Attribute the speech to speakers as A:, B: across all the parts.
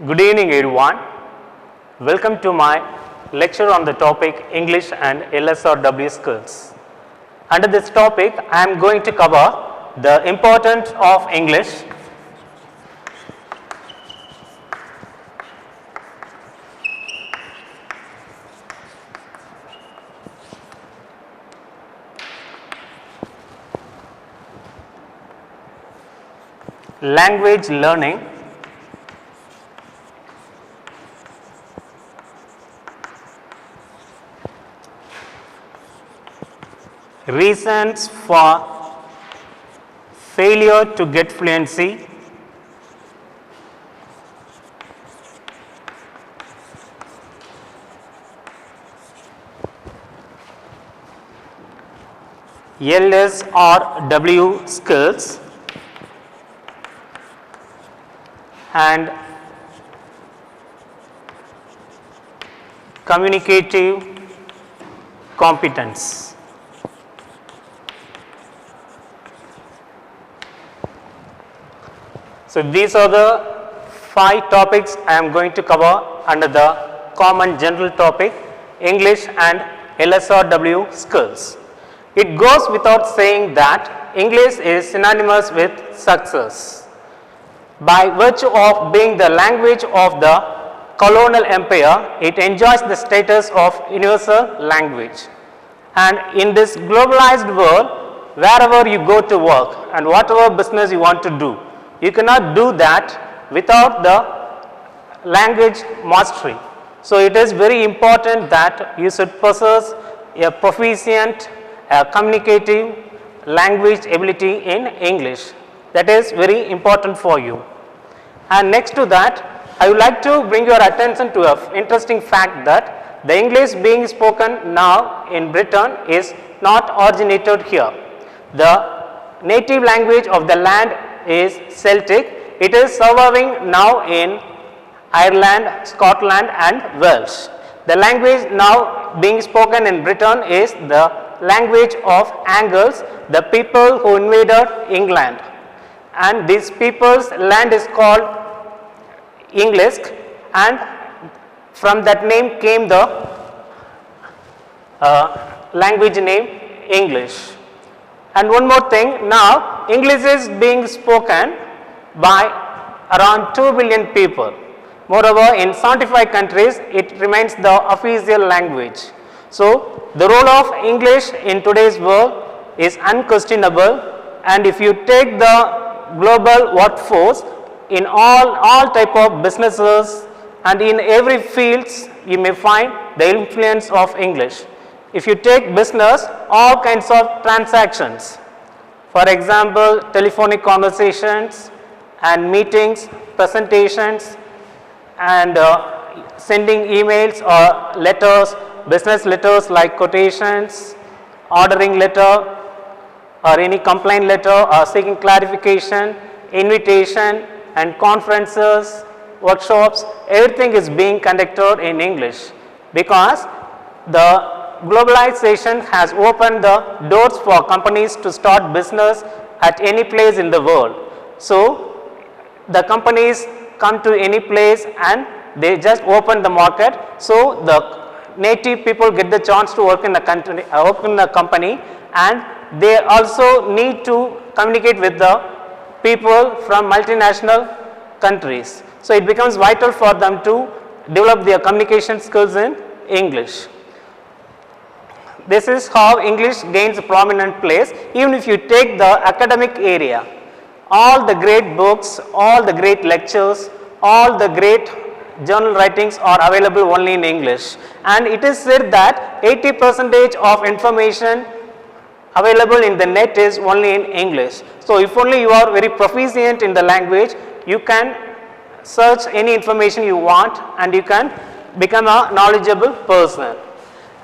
A: Good evening everyone. Welcome to my lecture on the topic English and LSRW skills. Under this topic, I am going to cover the importance of English, language learning, reasons for failure to get fluency, LSRW skills, and communicative competence. So these are the 5 topics I am going to cover under the common general topic English and LSRW skills. It goes without saying that English is synonymous with success. By virtue of being the language of the colonial empire, it enjoys the status of universal language. And in this globalized world, wherever you go to work and whatever business you want to do, you cannot do that without the language mastery. So it is very important that you should possess a proficient communicative language ability in English. That is very important for you. And next to that, I would like to bring your attention to an interesting fact that the English being spoken now in Britain is not originated here. The native language of the land is Celtic. It is surviving now in Ireland, Scotland and Wales. The language now being spoken in Britain is the language of Angles, the people who invaded England. And these people's land is called English, and from that name came the language name English. And one more thing, now English is being spoken by around 2 billion people. Moreover, in 75 countries, it remains the official language. So, the role of English in today's world is unquestionable, and if you take the global workforce in all type of businesses and in every fields, you may find the influence of English. If you take business, all kinds of transactions, for example, telephonic conversations and meetings, presentations and sending emails or letters, business letters like quotations, ordering letter or any complaint letter or seeking clarification, invitation and conferences, workshops, everything is being conducted in English because the globalization has opened the doors for companies to start business at any place in the world. So the companies come to any place and they just open the market. So the native people get the chance to work in the country, work in the company, and they also need to communicate with the people from multinational countries. So it becomes vital for them to develop their communication skills in English. This is how English gains a prominent place. Even if you take the academic area, all the great books, all the great lectures, all the great journal writings are available only in English. And it is said that 80% of information available in the net is only in English. So if only you are very proficient in the language, you can search any information you want and you can become a knowledgeable person.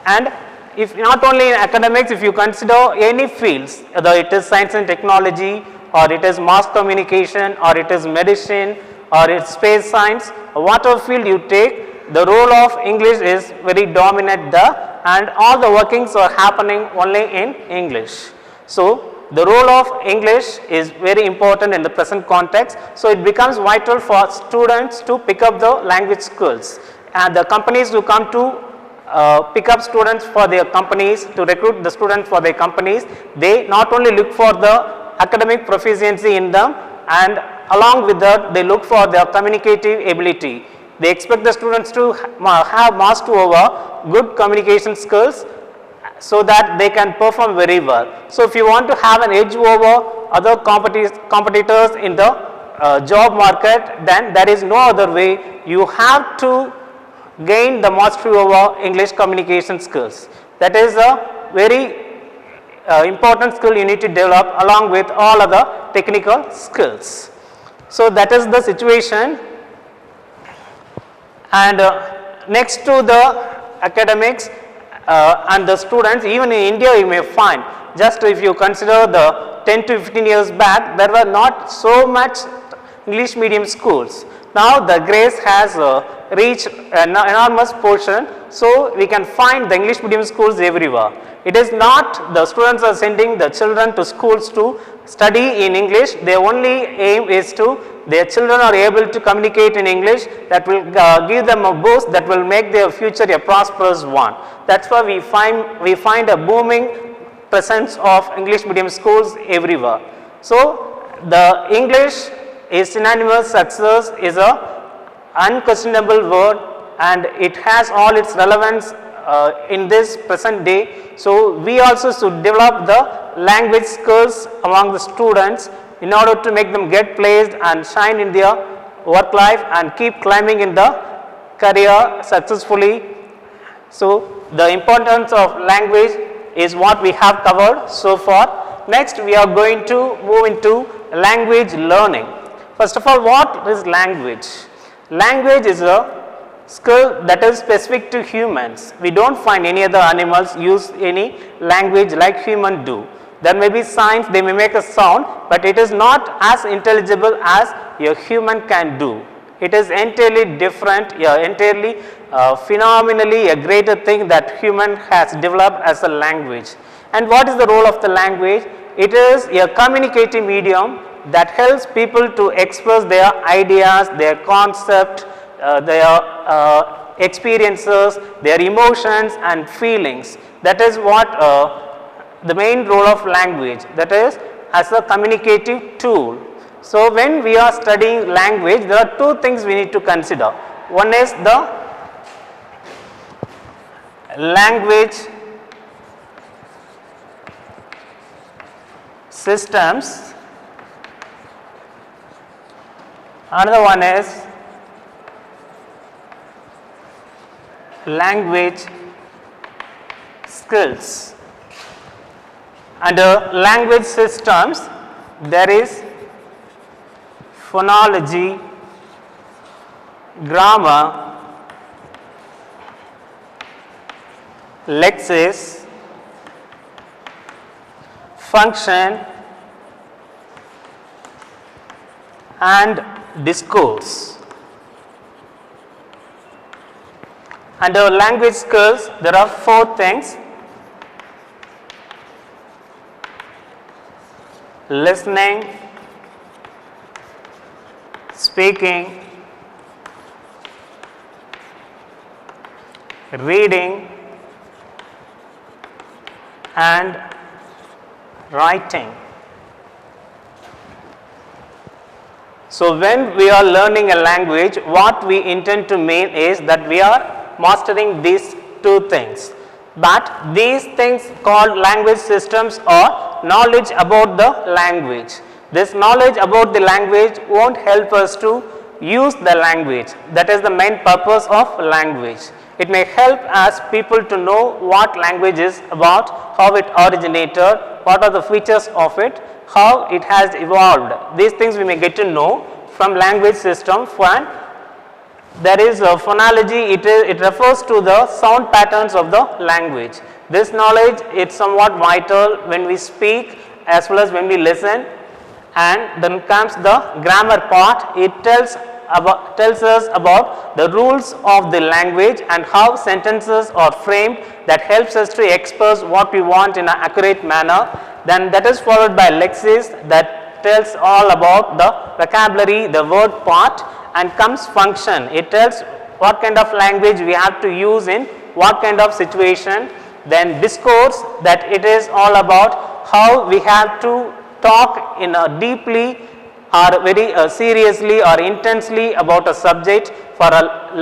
A: And if not only in academics, if you consider any fields, whether it is science and technology or it is mass communication or it is medicine or it's space science, whatever field you take, the role of English is very dominant there and all the workings are happening only in English. So the role of English is very important in the present context. So it becomes vital for students to pick up the language skills, and the companies who come to pick up students for their companies, to recruit the students for their companies, they not only look for the academic proficiency in them, and along with that they look for their communicative ability. They expect the students to have mastered over good communication skills so that they can perform very well. So if you want to have an edge over other competitors in the job market, then there is no other way. You have to gain the mastery over English communication skills. That is a very important skill you need to develop along with all other technical skills. So that is the situation. And next to the academics and the students, even in India you may find, just if you consider the 10 to 15 years back, there were not so much English medium schools. Now the grace has reached an enormous portion, so we can find the English medium schools everywhere. It is not the students are sending the children to schools to study in English. Their only aim is to their children are able to communicate in English, that will give them a boost that will make their future a prosperous one. That's why we find a booming presence of English medium schools everywhere. So the English is synonymous success is a unquestionable word, and it has all its relevance in this present day. So we also should develop the language skills among the students in order to make them get placed and shine in their work life and keep climbing in the career successfully. So the importance of language is what we have covered so far. Next we are going to move into language learning. First of all, what is language? Language is a skill that is specific to humans. We don't find any other animals use any language like humans do. There may be signs, they may make a sound, but it is not as intelligible as a human can do. It is entirely different, entirely phenomenally a greater thing that human has developed as a language. And what is the role of the language? It is a communicative medium that helps people to express their ideas, their concept, their experiences, their emotions and feelings. That is what the main role of language, that is as a communicative tool. So when we are studying language, there are two things we need to consider. One is the language systems, another one is language skills. Under language systems, there is phonology, grammar, lexis, function and discourse. Under language skills, there are four things: listening, speaking, reading and writing. So when we are learning a language, what we intend to mean is that we are mastering these two things. But these things called language systems are knowledge about the language. This knowledge about the language won't help us to use the language. That is the main purpose of language. It may help us people to know what language is about, how it originated, what are the features of it, how it has evolved. These things we may get to know from language system. When there is a phonology, it refers to the sound patterns of the language. This knowledge is somewhat vital when we speak as well as when we listen. And then comes the grammar part. It tells us about the rules of the language and how sentences are framed, that helps us to express what we want in an accurate manner. Then that is followed by lexis, that tells all about the vocabulary, the word part, and comes function. It tells what kind of language we have to use in what kind of situation. Then discourse, that it is all about how we have to talk in a deeply or very seriously or intensely about a subject for a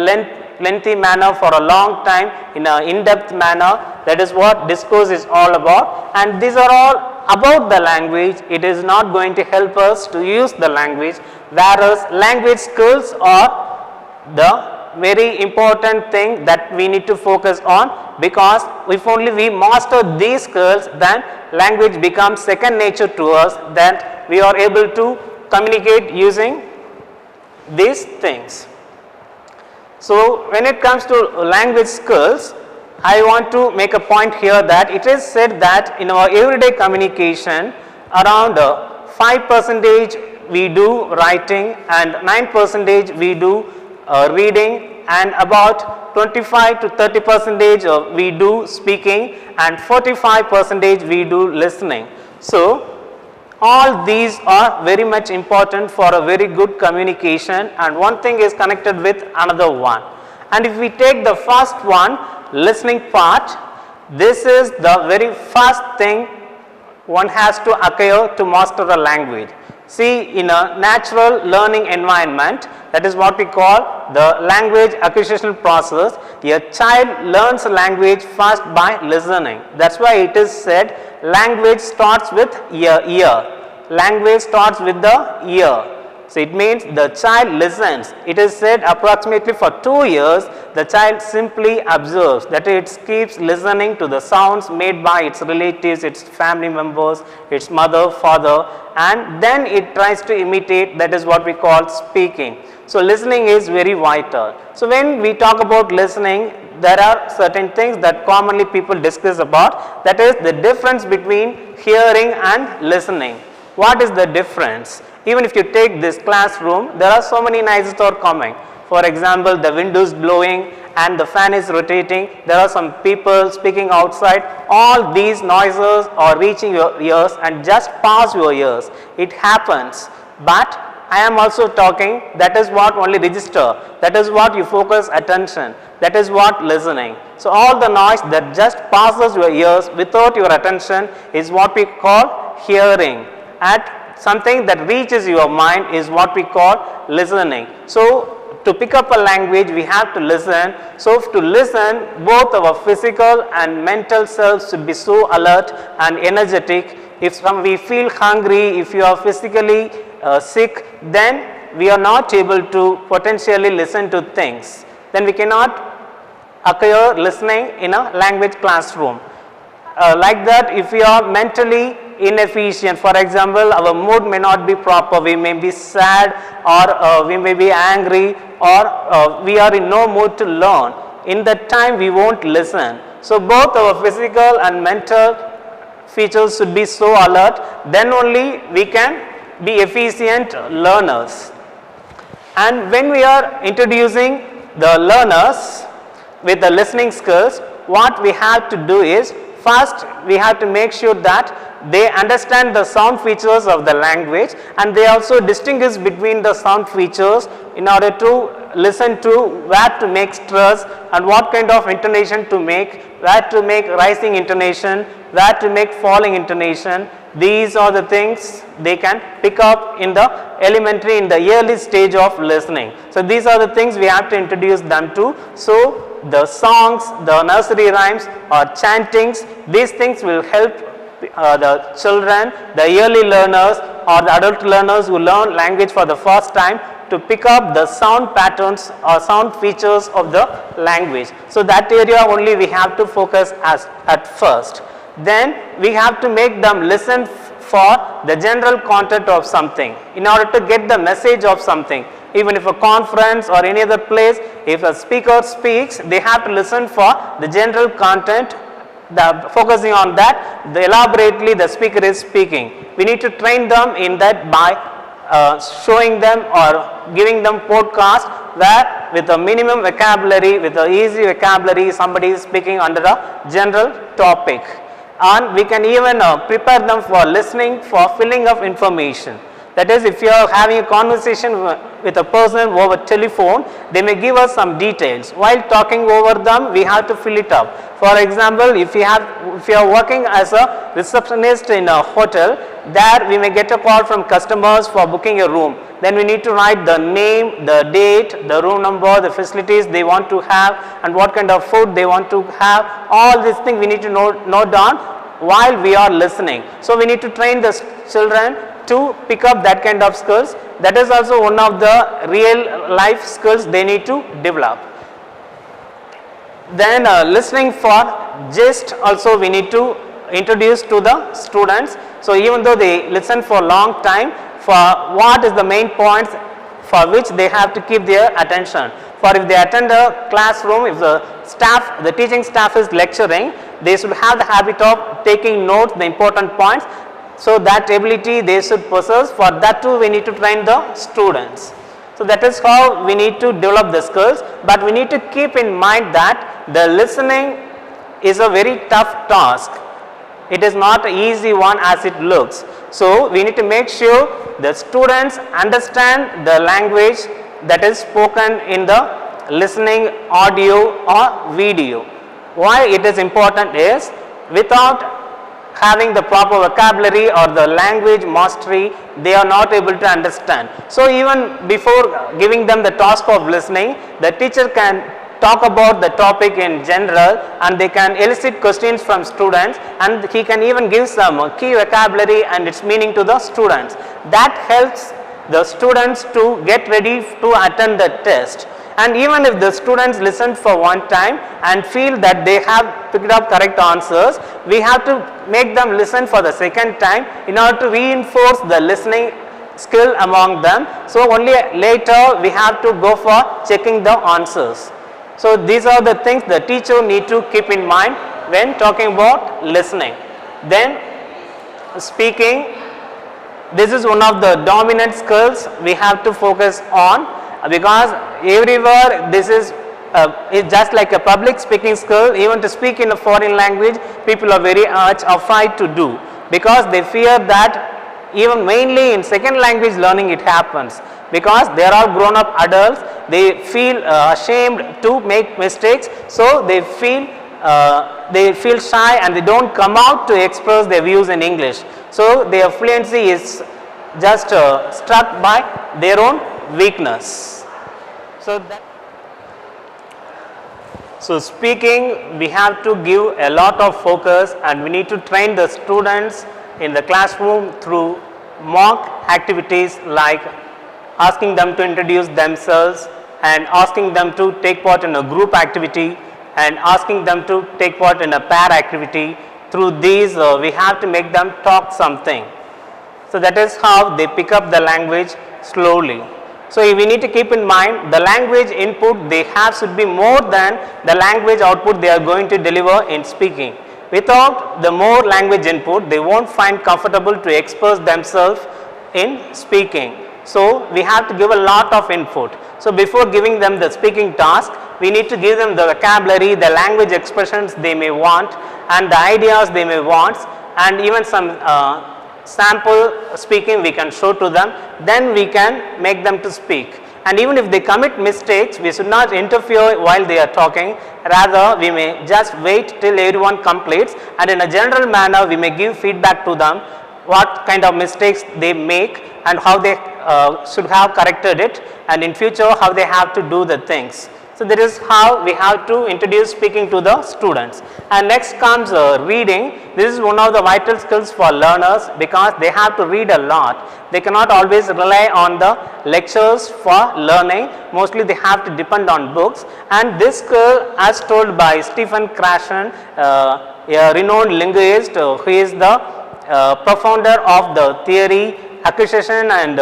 A: lengthy manner, for a long time, in an in-depth manner. That is what discourse is all about, and these are all about the language. It is not going to help us to use the language, whereas language skills are the very important thing that we need to focus on, because if only we master these skills, then language becomes second nature to us, that we are able to communicate using these things. So when it comes to language skills, I want to make a point here that it is said that in our everyday communication, around 5% we do writing, and 9% we do reading, and about 25 to 30% we do speaking, and 45% we do listening. So all these are very much important for a very good communication, and one thing is connected with another one. And if we take the first one, listening part, this is the very first thing one has to acquire to master a language. See, in a natural learning environment, that is what we call the language acquisition process, a child learns language first by listening. That's why it is said language starts with ear. Language starts with the ear. So it means the child listens. It is said approximately for 2 years the child simply observes, that it keeps listening to the sounds made by its relatives, its family members, its mother, father, and then it tries to imitate. That is what we call speaking. So listening is very vital. So when we talk about listening, there are certain things that commonly people discuss about, that is the difference between hearing and listening. What is the difference? Even if you take this classroom, there are so many noises are coming. For example, the wind is blowing and the fan is rotating. There are some people speaking outside. All these noises are reaching your ears and just pass your ears. It happens. But I am also talking. That is what only register. That is what you focus attention. That is what listening. So all the noise that just passes your ears without your attention is what we call hearing. At something that reaches your mind is what we call listening. So to pick up a language, we have to listen. So to listen, both our physical and mental selves should be so alert and energetic. If we feel hungry, if you are physically sick, then we are not able to potentially listen to things. Then we cannot acquire listening in a language classroom. Like that, if we are mentally inefficient, for example, our mood may not be proper, we may be sad, or we may be angry, or we are in no mood to learn. In that time we won't listen. So both our physical and mental features should be so alert, then only we can be efficient learners. And when we are introducing the learners with the listening skills, what we have to do is, first we have to make sure that they understand the sound features of the language, and they also distinguish between the sound features in order to listen to where to make stress and what kind of intonation to make, where to make rising intonation, where to make falling intonation. These are the things they can pick up in the elementary, in the early stage of listening. So these are the things we have to introduce them to. So the songs, the nursery rhymes or chantings, these things will help the children, the early learners or the adult learners who learn language for the first time to pick up the sound patterns or sound features of the language. So that area only we have to focus at first. Then we have to make them listen for the general content of something in order to get the message of something. Even if a conference or any other place, if a speaker speaks, they have to listen for the general content, focusing on that, elaborately the speaker is speaking. We need to train them in that by showing them or giving them podcast where with a minimum vocabulary, with a easy vocabulary, somebody is speaking under a general topic. and we can even prepare them for listening, for filling of information. That is, if you are having a conversation with a person over telephone, they may give us some details. While talking over them, we have to fill it up. For example, if you are working as a receptionist in a hotel, there we may get a call from customers for booking a room. Then we need to write the name, the date, the room number, the facilities they want to have, and what kind of food they want to have. All these things we need to note down while we are listening. So we need to train the children to pick up that kind of skills. That is also one of the real life skills they need to develop. Then listening for gist also we need to introduce to the students. So even though they listen for a long time, for what is the main points for which they have to keep their attention. For if they attend a classroom, if the teaching staff is lecturing, they should have the habit of taking notes, the important points. So that ability they should possess. For that too we need to train the students. So that is how we need to develop the skills, but we need to keep in mind that the listening is a very tough task. It is not an easy one as it looks. So we need to make sure the students understand the language that is spoken in the listening audio or video. Why it is important is, without having the proper vocabulary or the language mastery, they are not able to understand. So even before giving them the task of listening, the teacher can talk about the topic in general, and they can elicit questions from students, and he can even give some key vocabulary and its meaning to the students. That helps the students to get ready to attend the test. And even if the students listen for one time and feel that they have picked up correct answers, we have to make them listen for the second time in order to reinforce the listening skill among them. So only later we have to go for checking the answers. So these are the things the teacher need to keep in mind when talking about listening. Then speaking, this is one of the dominant skills we have to focus on, because everywhere this is it's just like a public speaking skill. Even to speak in a foreign language, people are very much afraid to do, because they fear that even mainly in second language learning it happens, because they are all grown up adults. They feel ashamed to make mistakes, so they feel shy and they don't come out to express their views in English. So their fluency is just struck by their own weakness. So speaking, we have to give a lot of focus, and we need to train the students in the classroom through mock activities like asking them to introduce themselves, and asking them to take part in a group activity, and asking them to take part in a pair activity. Through these we have to make them talk something. So that is how they pick up the language slowly. So we need to keep in mind the language input they have should be more than the language output they are going to deliver in speaking. Without the more language input, they won't find comfortable to express themselves in speaking. So we have to give a lot of input. So before giving them the speaking task, we need to give them the vocabulary, the language expressions they may want, and the ideas they may want, and even some sample speaking we can show to them. Then we can make them to speak. And even if they commit mistakes, we should not interfere while they are talking. Rather, we may just wait till everyone completes, and in a general manner we may give feedback to them what kind of mistakes they make and how they should have corrected it, and in future how they have to do the things. So that is how we have to introduce speaking to the students. And next comes reading. This is one of the vital skills for learners, because they have to read a lot. They cannot always rely on the lectures for learning. Mostly they have to depend on books. And this skill, as told by Stephen Krashen, a renowned linguist who is the profounder of the theory, acquisition and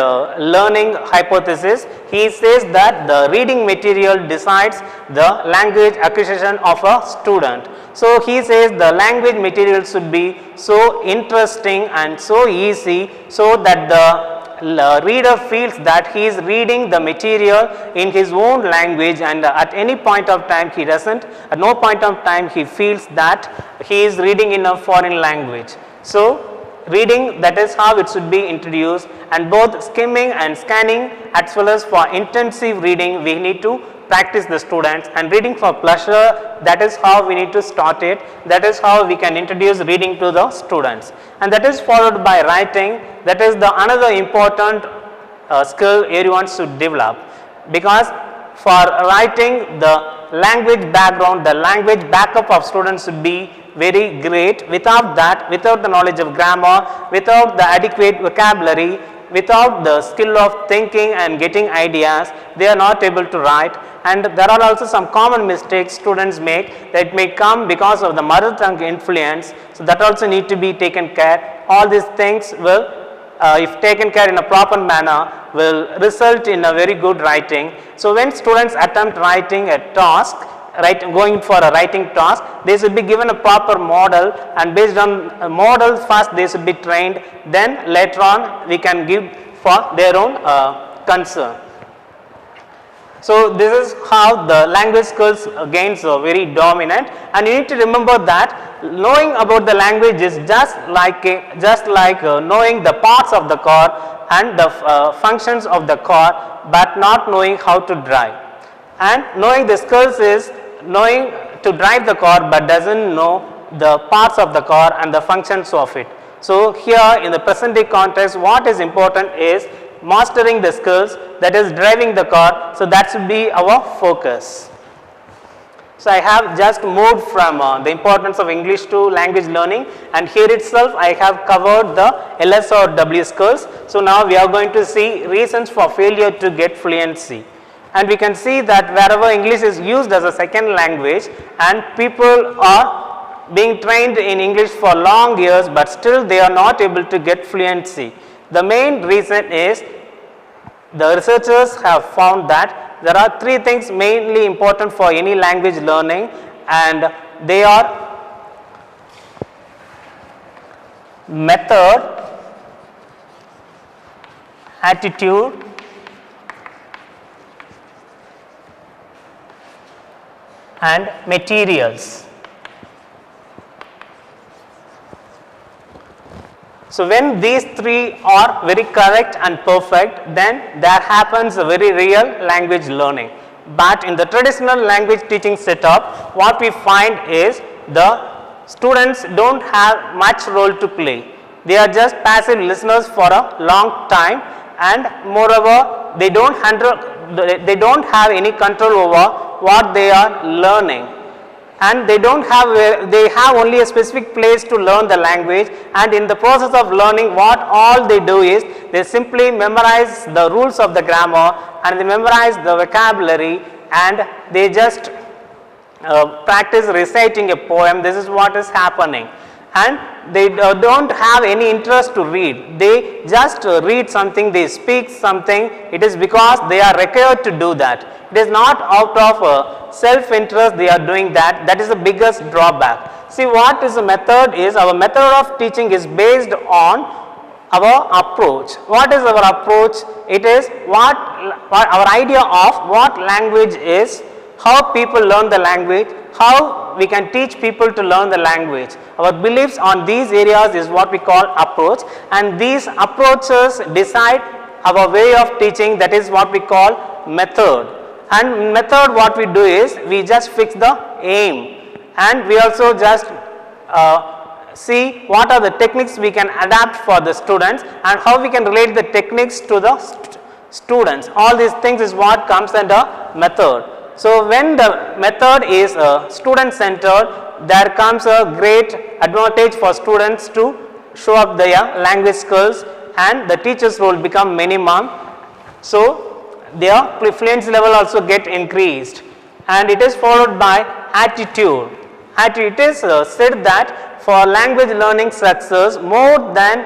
A: learning hypothesis, he says that the reading material decides the language acquisition of a student. So he says the language material should be so interesting and so easy, so that the reader feels that he is reading the material in his own language, and at any point of time he doesn't, at no point of time he feels that he is reading in a foreign language. So reading, that is how it should be introduced, and both skimming and scanning as well as for intensive reading we need to practice the students, and reading for pleasure, that is how we need to start it, that is how we can introduce reading to the students, and that is followed by writing. That is the another important skill everyone should develop, because for writing the language background, the language backup of students should be very great. Without that, without the knowledge of grammar, without the adequate vocabulary, without the skill of thinking and getting ideas, they are not able to write. And there are also some common mistakes students make that may come because of the mother tongue influence, so that also need to be taken care. All these things will, if taken care in a proper manner, will result in a very good writing. So when students attempt writing a task, going for a writing task, they should be given a proper model, and based on a model first they should be trained, then later on we can give for their own concern. So this is how the language skills gains are very dominant, and you need to remember that knowing about the language is just like knowing the parts of the car and the functions of the car, but not knowing how to drive. And knowing the skills is knowing to drive the car but doesn't know the parts of the car and the functions of it. So here in the present day context, what is important is mastering the skills, that is driving the car. So that should be our focus. So I have just moved from the importance of English to language learning, and here itself I have covered the LSRW skills. So now we are going to see reasons for failure to get fluency. And we can see that wherever English is used as a second language and people are being trained in English for long years, but still they are not able to get fluency. The main reason is the researchers have found that there are three things mainly important for any language learning, and they are method, attitude, and materials. So when these three are very correct and perfect, then there happens a very real language learning. But in the traditional language teaching setup, what we find is the students don't have much role to play. They are just passive listeners for a long time, and moreover they don't have any control over what they are learning, and they have only a specific place to learn the language, and in the process of learning what all they do is they simply memorize the rules of the grammar and they memorize the vocabulary, and they just practice reciting a poem. This is what is happening, and they don't have any interest to read. They just read something, they speak something. It is because they are required to do that. It is not out of self-interest they are doing that. That is the biggest drawback. See, what is the method is, our method of teaching is based on our approach. What is our approach? It is what our idea of what language is, how people learn the language, how we can teach people to learn the language. Our beliefs on these areas is what we call approach, and these approaches decide our way of teaching. That is what we call method. And method, what we do is we just fix the aim, and we also just see what are the techniques we can adapt for the students and how we can relate the techniques to the students. All these things is what comes under method. So when the method is student centered, there comes a great advantage for students to show up their language skills, and the teacher's role become minimum. So their fluency level also get increased, and it is followed by attitude. It is said that for language learning success, more than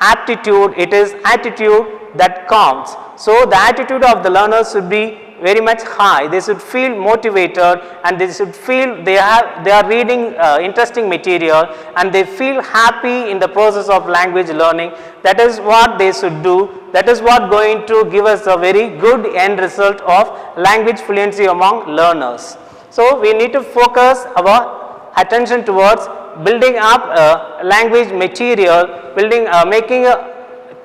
A: aptitude, it is attitude that counts. So the attitude of the learners should be very much high. They should feel motivated and they should feel they are reading interesting material and they feel happy in the process of language learning. That is what they should do. That is what going to give us a very good end result of language fluency among learners. So we need to focus our attention towards building up language material, making a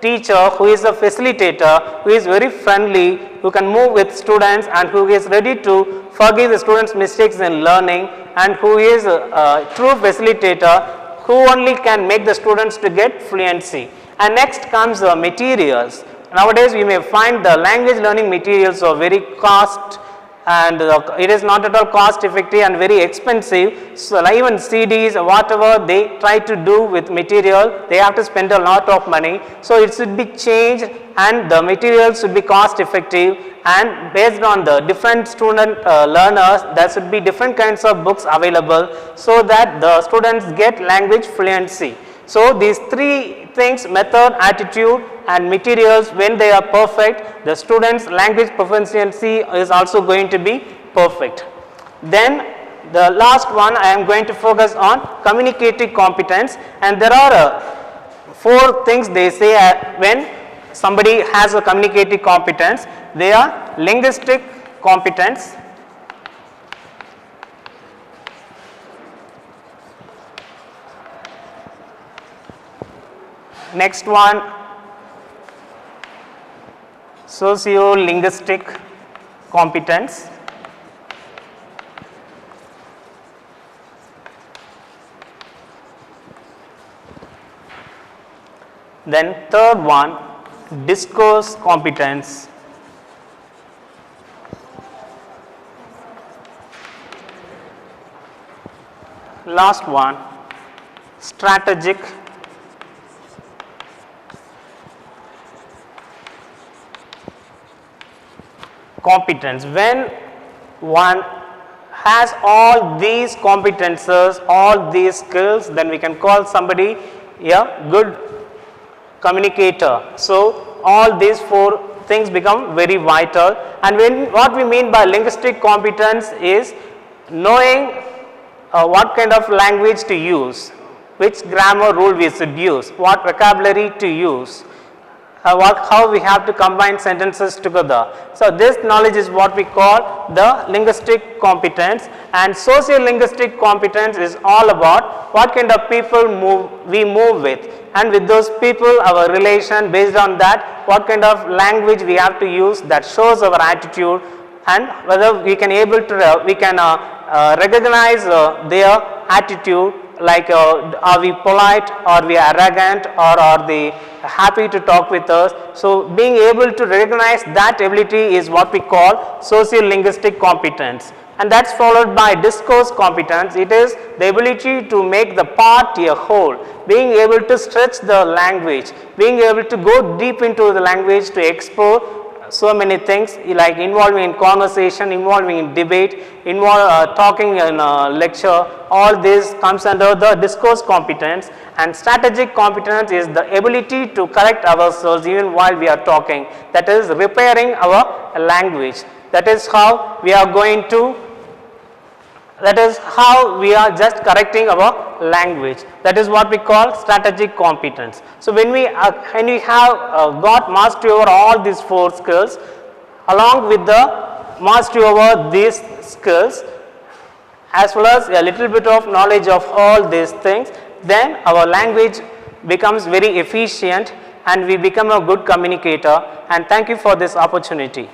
A: teacher who is a facilitator, who is very friendly, who can move with students and who is ready to forgive the students' mistakes in learning, and who is a true facilitator who only can make the students to get fluency. And next comes the materials. Nowadays we may find the language learning materials are very cost and it is not at all cost effective and very expensive. So like even CDs or whatever they try to do with material, they have to spend a lot of money. So it should be changed and the materials should be cost effective, and based on the different student learners, there should be different kinds of books available so that the students get language fluency. So these three things, method, attitude and materials, when they are perfect, the students' language proficiency is also going to be perfect. Then the last one I am going to focus on communicative competence, and there are 4 things they say when somebody has a communicative competence. They are linguistic competence, next one socio-linguistic competence, then third one discourse competence, last one strategic competence. When one has all these competences, all these skills, then we can call somebody a good communicator. So all these 4 things become very vital. And what we mean by linguistic competence is knowing what kind of language to use, which grammar rule we should use, what vocabulary to use, how we have to combine sentences together. So this knowledge is what we call the linguistic competence. And socio-linguistic competence is all about what kind of people we move with, and with those people our relation, based on that what kind of language we have to use, that shows our attitude and whether we can recognize their attitude, like are we polite, are we arrogant, or are they happy to talk with us. So being able to recognize that ability is what we call socio-linguistic competence. And that's followed by discourse competence. It is the ability to make the part a whole, being able to stretch the language, being able to go deep into the language to explore so many things, like involving in conversation, involving in debate, talking in a lecture. All this comes under the discourse competence. And strategic competence is the ability to correct ourselves even while we are talking, that is repairing our language. That is how we are just correcting our language. That is what we call strategic competence. So when we have got mastery over all these 4 skills, along with the mastery over these skills, as well as a little bit of knowledge of all these things, then our language becomes very efficient and we become a good communicator. And thank you for this opportunity.